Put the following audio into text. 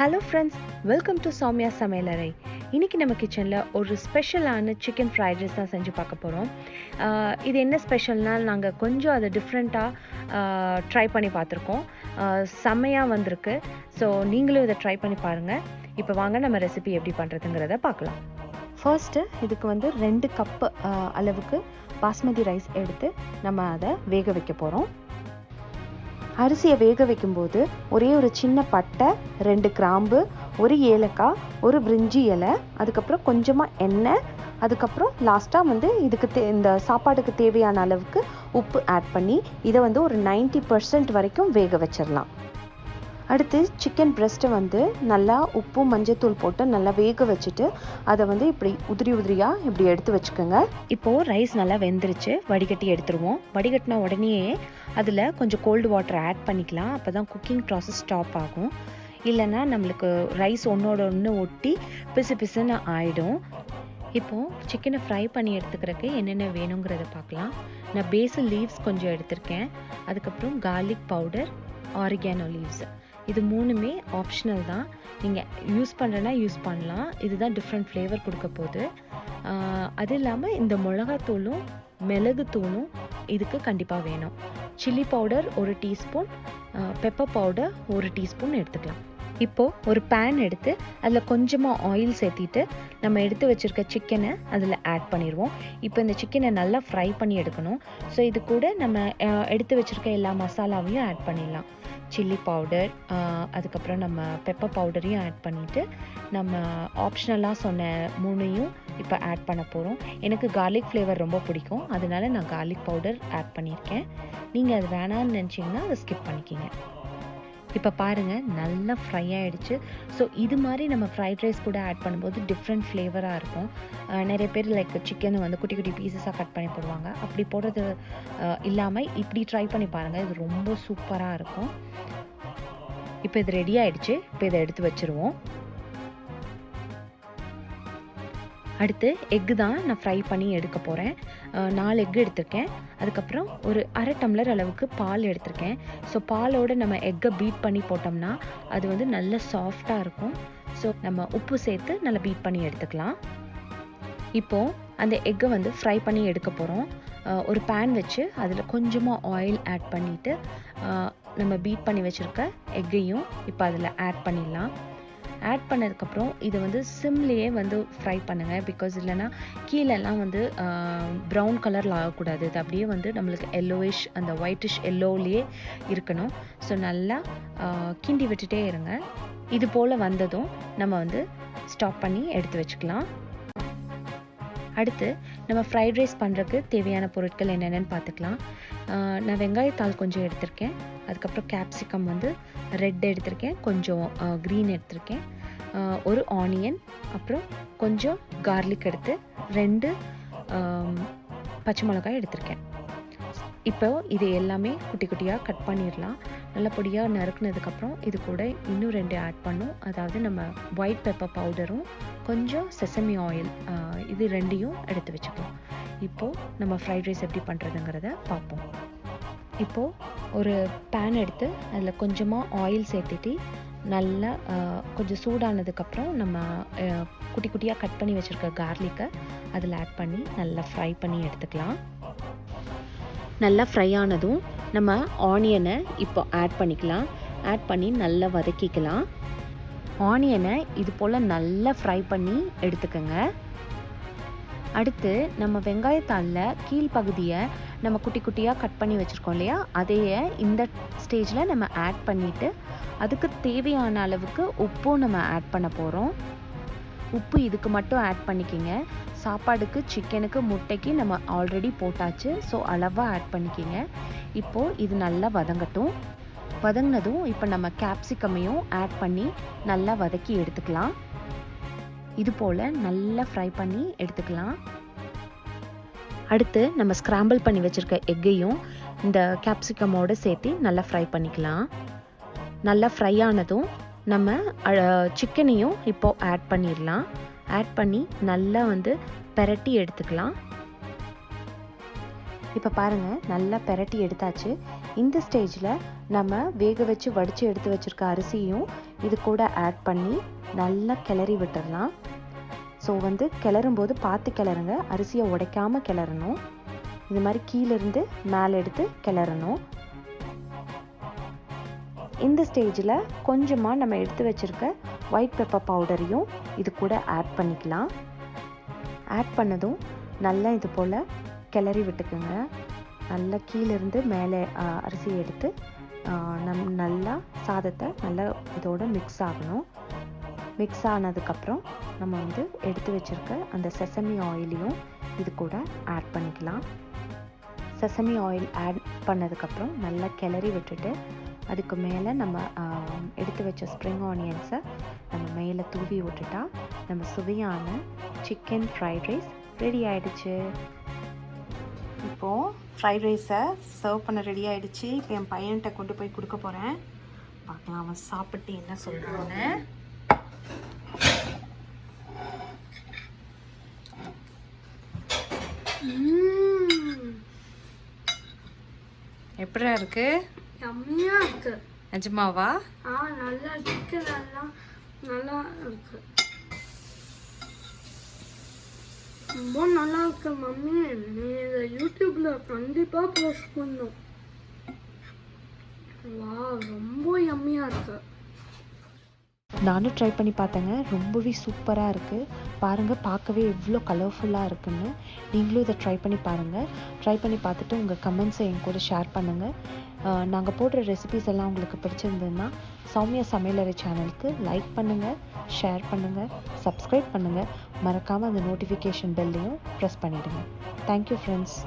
Hello friends, welcome to Sowmya சமையலறை. இன்றைக்கி நம்ம கிச்சனில் ஒரு ஸ்பெஷலான சிக்கன் ஃப்ரைட் ரைஸ் தான் செஞ்சு பார்க்க போகிறோம். இது என்ன ஸ்பெஷல்னால், நாங்கள் கொஞ்சம் அதை டிஃப்ரெண்ட்டாக ட்ரை பண்ணி பார்த்துருக்கோம். செம்மையாக வந்திருக்கு. ஸோ நீங்களும் இதை ட்ரை பண்ணி பாருங்கள். இப்போ வாங்க நம்ம ரெசிபி எப்படி பண்ணுறதுங்கிறத பார்க்கலாம். ஃபர்ஸ்ட்டு இதுக்கு 2 கப்பு அளவுக்கு பாஸ்மதி ரைஸ் எடுத்து நம்ம அதை வேக வைக்க போகிறோம். அரிசியை வேக வைக்கும்போது ஒரே ஒரு சின்ன பட்டை, 2 கிராம்பு, 1 ஏலக்காய், 1 பிரிஞ்சி இலை, அதுக்கப்புறம் கொஞ்சமாக எண்ணெய், அதுக்கப்புறம் லாஸ்ட்டாக இதுக்கு இந்த சாப்பாட்டுக்கு தேவையான அளவுக்கு உப்பு ஆட் பண்ணி இதை ஒரு 90% வரைக்கும் வேக வச்சிடலாம். அடுத்து சிக்கன் பிரெஸ்ட்டை நல்லா உப்பு மஞ்சத்தூள் போட்டு நல்லா வேக வச்சுட்டு அதை இப்படி உதிரியாக இப்படி எடுத்து வச்சுக்கோங்க. இப்போது ரைஸ் நல்லா வெந்துருச்சு, வடிகட்டி எடுத்துருவோம். வடிகட்டின உடனே அதில் கொஞ்சம் கோல்டு வாட்டர் ஆட் பண்ணிக்கலாம். அப்போ தான் குக்கிங் ப்ராசஸ் ஸ்டாப் ஆகும். இல்லைன்னா நம்மளுக்கு ரைஸ் ஒன்றோட ஒன்று ஒட்டி பிசுன்னு ஆகிடும். இப்போது சிக்கனை ஃப்ரை பண்ணி எடுத்துக்கிறதுக்கு என்னென்ன வேணுங்கிறத பார்க்கலாம். நான் பேசில் லீவ்ஸ் கொஞ்சம் எடுத்திருக்கேன். அதுக்கப்புறம் கார்லிக் பவுடர், ஆரிகானோ லீவ்ஸ். இது 3மே ஆப்ஷனல் தான். நீங்கள் யூஸ் பண்ணுறேன்னா யூஸ் பண்ணலாம். இதுதான் டிஃப்ரெண்ட் ஃப்ளேவர் கொடுக்க போகுது. அது இல்லாமல் இந்த மிளகாத்தூளும் மிளகுத்தூளும் இதுக்கு கண்டிப்பாக வேணும். Chilli powder 1 teaspoon, pepper powder 1 teaspoon எடுத்துக்கலாம். இப்போது ஒரு பேன் எடுத்து அதில் கொஞ்சமாக ஆயில் சேர்த்திட்டு நம்ம எடுத்து வச்சுருக்க சிக்கனை அதில் ஆட் பண்ணிடுவோம். இப்போ இந்த சிக்கனை நல்லா ஃப்ரை பண்ணி எடுக்கணும். ஸோ இது கூட நம்ம எடுத்து வச்சுருக்க எல்லா மசாலாவையும் ஆட் பண்ணிடலாம். சில்லி பவுடர், அதுக்கப்புறம் நம்ம பெப்பர் பவுடரையும் ஆட் பண்ணிவிட்டு நம்ம ஆப்ஷனலாக சொன்ன 3ஐயும் இப்போ ஆட் பண்ண போகிறோம். எனக்கு கார்லிக் ஃப்ளேவர் ரொம்ப பிடிக்கும், அதனால நான் கார்லிக் பவுடர் ஆட் பண்ணியிருக்கேன். நீங்கள் அது வேணான்னு நினச்சிங்கன்னா அதை ஸ்கிப் பண்ணிக்கிங்க. இப்போ பாருங்கள், நல்லா ஃப்ரை ஆகிடுச்சு. ஸோ இது மாதிரி நம்ம ஃப்ரைட் ரைஸ் கூட ஆட் பண்ணும்போது டிஃப்ரெண்ட் ஃப்ளேவராக இருக்கும். நிறைய பேர் லைக் சிக்கனை குட்டி குட்டி பீசஸாக கட் பண்ணி போடுவாங்க. அப்படி போடுறது இல்லாமல் இப்படி ட்ரை பண்ணி பாருங்கள், இது ரொம்ப சூப்பராக இருக்கும். இப்போ இது ரெடி ஆகிடுச்சு. இப்போ இதை எடுத்து வச்சுருவோம். அடுத்து எக்கு தான் நான் ஃப்ரை பண்ணி எடுக்க போகிறேன். 4 எக்கு எடுத்திருக்கேன். அதுக்கப்புறம் ஒரு அரை டம்ளர் அளவுக்கு பால் எடுத்திருக்கேன். ஸோ பாலோடு நம்ம எக்கை பீட் பண்ணி போட்டோம்னா அது நல்ல சாஃப்டாக இருக்கும். ஸோ நம்ம உப்பு சேர்த்து நல்லா பீட் பண்ணி எடுத்துக்கலாம். இப்போது அந்த எக்கை ஃப்ரை பண்ணி எடுக்க போகிறோம். ஒரு பேன் வச்சு அதில் கொஞ்சமாக ஆயில் ஆட் பண்ணிவிட்டு நம்ம பீட் பண்ணி வச்சுருக்க எக்கையும் இப்போ அதில் ஆட் பண்ணிடலாம். ஆட் பண்ணதுக்கப்புறம் இதை சிம்லேயே ஃப்ரை பண்ணுங்கள். பிகாஸ் இல்லைனா கீழெல்லாம் ப்ரௌன் கலரில் ஆகக்கூடாது. இது அப்படியே நம்மளுக்கு எல்லோயிஷ், அந்த ஒயிட்டிஷ் எல்லோவிலேயே இருக்கணும். ஸோ நல்லா கிண்டி விட்டுட்டே இருங்க. இது போல் வந்ததும் நம்ம ஸ்டாப் பண்ணி எடுத்து வச்சுக்கலாம். அடுத்து நம்ம ஃப்ரைட் ரைஸ் பண்ணுறதுக்கு தேவையான பொருட்கள் என்னென்னு பார்த்துக்கலாம். நான் வெங்காயத்தாள் கொஞ்சம் எடுத்திருக்கேன். அதுக்கப்புறம் கேப்சிகம் ரெட் எடுத்திருக்கேன், கொஞ்சம் க்ரீன் எடுத்திருக்கேன், ஒரு ஆனியன், அப்புறம் கொஞ்சம் கார்லிக் எடுத்து 2 பச்சை மிளகாய் எடுத்திருக்கேன். இப்போ இது எல்லாமே குட்டி குட்டியாக கட் பண்ணிடலாம். நல்ல பொடியாக நறுக்குனதுக்கப்புறம் இது கூட இன்னும் 2 ஆட் பண்ணும். அதாவது நம்ம ஒயிட் பெப்பர் பவுடரும் கொஞ்சம் செசமி ஆயில், இது 2ஐயும் எடுத்து வச்சுக்கலாம். இப்போது நம்ம ஃப்ரைட் ரைஸ் எப்படி பண்ணுறதுங்கிறத பார்ப்போம். இப்போது ஒரு பேன் எடுத்து அதில் கொஞ்சமாக ஆயில் சேர்த்துட்டு நல்லா கொஞ்சம் சூடானதுக்கப்புறம் நம்ம குட்டி குட்டியாக கட் பண்ணி வச்சுருக்க கார்லிக்கை அதில் ஆட் பண்ணி நல்லா ஃப்ரை பண்ணி எடுத்துக்கலாம். நல்லா ஃப்ரை ஆனதும் நம்ம ஆனியனை இப்போ ஆட் பண்ணிக்கலாம். ஆட் பண்ணி நல்லா வதக்கிக்கலாம். ஆனியனை இது போல் நல்லா ஃப்ரை பண்ணி எடுத்துக்கோங்க. அடுத்து நம்ம வெங்காயத்தாளில் கீழ்ப்பகுதியை நம்ம குட்டி குட்டியாக கட் பண்ணி வச்சுருக்கோம் இல்லையா, அதையே இந்த ஸ்டேஜில் நம்ம ஆட் பண்ணிவிட்டு அதுக்கு தேவையான அளவுக்கு உப்பும் நம்ம ஆட் பண்ண போகிறோம். உப்பு இதுக்கு மட்டும் ஆட் பண்ணிக்கிங்க. சாப்பாடுக்கு, சிக்கனுக்கு, முட்டைக்கு நம்ம ஆல்ரெடி போட்டாச்சு. ஸோ அளவாக ஆட் பண்ணிக்கிங்க. இப்போது இது நல்லா வதங்கட்டும். வதங்கினதும் இப்போ நம்ம கேப்சிகமையும் ஆட் பண்ணி நல்லா வதக்கி எடுத்துக்கலாம். இது போல் நல்லா ஃப்ரை பண்ணி எடுத்துக்கலாம். அடுத்து நம்ம ஸ்க்ராம்பிள் பண்ணி வச்சுருக்க எக்கையும் இந்த கேப்சிகமோடு சேர்த்து நல்லா ஃப்ரை பண்ணிக்கலாம். நல்லா ஃப்ரை ஆனதும் நம்ம சிக்கனையும் இப்போது ஆட் பண்ணிடலாம். ஆட் பண்ணி நல்லா பெரட்டி எடுத்துக்கலாம். இப்போ பாருங்கள், நல்லா பெரட்டி எடுத்தாச்சு. இந்த ஸ்டேஜில் நம்ம வேக வச்சு வடித்து எடுத்து வச்சுருக்க அரிசியும் இது கூட ஆட் பண்ணி நல்லா கிளறி விட்டுடலாம். ஸோ கிளறும்போது பார்த்து கிளறுங்க, அரிசியை உடைக்காமல் கிளறணும். இது மாதிரி கீழேருந்து மேலே எடுத்து கிளறணும். இந்த ஸ்டேஜில் கொஞ்சமாக நம்ம எடுத்து வச்சுருக்க ஒயிட் பெப்பர் பவுடரையும் இது கூட ஆட் பண்ணிக்கலாம். ஆட் பண்ணதும் நல்லா இது போல் கிளறி விட்டுக்குங்க. நல்லா கீழேருந்து மேலே அரிசியை எடுத்து நல்லா சாதத்தை நல்லா இதோட மிக்ஸ் ஆகணும். மிக்ஸ் ஆனதுக்கப்புறம் நம்ம எடுத்து வச்சுருக்க அந்த செசமி ஆயிலையும் இது கூட ஆட் பண்ணிக்கலாம். செசமி ஆயில் ஆட் பண்ணதுக்கப்புறம் நல்லா கிளறி விட்டுட்டு அதுக்கு மேலே நம்ம எடுத்து வச்ச ஸ்ப்ரிங் ஆனியன்ஸை நம்ம மேலே தூவி விட்டுட்டா நம்ம சுவையான சிக்கன் ஃப்ரைட் ரைஸ் ரெடி ஆகிடுச்சு. இப்போது ஃப்ரைட் ரைஸை சர்வ் பண்ண ரெடி ஆகிடுச்சு. இப்போ என் பையன்கிட்ட கொண்டு போய் கொடுக்க போகிறேன். பார்க்கலாம் அவன் சாப்பிட்டு என்ன சொல்கிறான்னு. எப்படியா இருக்கு? யம்மியா இருக்கு. நிஜமாவா? நல்லா சிக்கன் நல்லா இருக்கு. ரொம்ப நல்லா இருக்கு மம்மி. நீ இதை யூடியூப்ல கண்டிப்பா போஸ்ட் பண்ணும். வா, ரொம்ப யம்மியா இருக்கு. நானும் ட்ரை பண்ணி பார்த்தேங்க. ரொம்பவே சூப்பராக இருக்குது. பாருங்கள், பார்க்கவே எவ்வளோ கலர்ஃபுல்லாக இருக்குன்னு. நீங்களும் இதை ட்ரை பண்ணி பாருங்கள். ட்ரை பண்ணி பார்த்துட்டு உங்கள் கமெண்ட்ஸை என் கூட ஷேர் பண்ணுங்கள். நாங்கள் போடுற ரெசிபிஸ் எல்லாம் உங்களுக்கு பிடிச்சிருந்ததுன்னா சௌமியா சமையலறை சேனலுக்கு லைக் பண்ணுங்கள், ஷேர் பண்ணுங்கள், சப்ஸ்கிரைப் பண்ணுங்கள். மறக்காமல் அந்த நோட்டிஃபிகேஷன் பெல்லையும் ப்ரெஸ் பண்ணிவிடுங்க. Thank you friends.